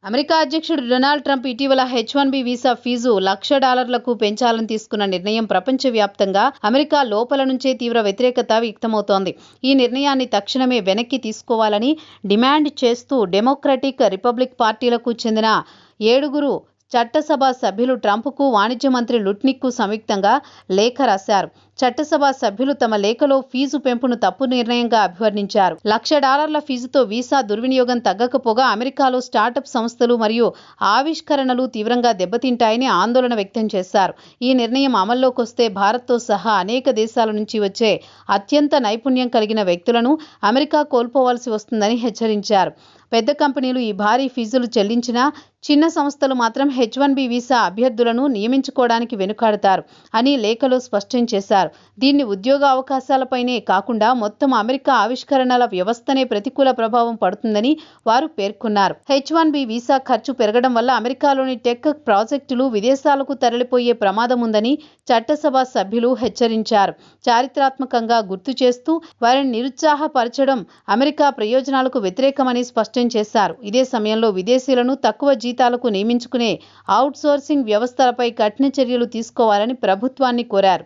America అధ్యక్షుడు Donald Trump ఇటీవల H-1B visa fee $1,00,000లకు పెంచాలని తీసుకున్న నిర్ణయం ప్రపంచవ్యాప్తంగా అమెరికా లోపల నుంచే తీవ్ర వ్యతిరేకత వ్యక్తమవుతోంది. ఈ నిర్ణయాన్ని తక్షణమే వెనక్కి తీసుకోవాలని డిమాండ్ చేస్తూ డెమోక్రటిక్, రిపబ్లిక్ పార్టీలకు చెందిన 7 చట్టసభ సభ్యులు ట్రంప్కు, వాణిజ్య మంత్రి లుట్నిక్కు సంయుక్తంగా లేఖ రాశారు. చట్టసభ సభ్యులు తమ లేఖలో ఫీజు పెంపును తప్పు నిర్ణయంగా అభివర్ణించారు. $1,00,000 ఫీజుతో వీసా దుర్వినియోగం తగ్గకపోగా అమెరికాలో స్టార్టప్ సంస్థలు మరియు ఆవిష్కరణలు తీవ్రంగా దెబ్బతింటాయని ఆందోళన వ్యక్తం చేశారు. ఈ నిర్ణయం అమల్లోకొస్తే భారత్తో సహా అనేక దేశాల నుంచి వచ్చే అత్యంత నైపుణ్యం కలిగిన వ్యక్తులను అమెరికా కోల్పోవాల్సి వస్తుందని హెచ్చరించారు. పెద్ద కంపెనీలు ఈ భారీ ఫీజులు చెల్లించినా చిన్న సంస్థలు మాత్రం H-1B వీసా అభ్యర్థులను నియమించుకోవడానికి వెనుకాడతారు అని లేఖలో స్పష్టం చేశారు. దీన్ని ఉద్యోగ అవకాశాలపైనే కాకుండా మొత్తం అమెరికా ఆవిష్కరణల వ్యవస్థనే ప్రతికూల ప్రభావం పడుతుందని వారు పేర్కొన్నారు. H-1B వీసా ఖర్చు పెరగడం వల్ల అమెరికాలోని టెక్ ప్రాజెక్టులు విదేశాలకు తరలిపోయే ప్రమాదం ఉందని చట్టసభ సభ్యులు హెచ్చరించారు. చారిత్రాత్మకంగా గుర్తు చేస్తూ వారిని నిరుత్సాహపరచడం అమెరికా ప్రయోజనాలకు వ్యతిరేకమని స్పష్టం చేశారు. ఇదే సమయంలో విదేశీయులను తక్కువ జీతాలకు నియమించుకునే అవుట్సోర్సింగ్ వ్యవస్థలపై కఠిన చర్యలు తీసుకోవాలని ప్రభుత్వాన్ని కోరారు.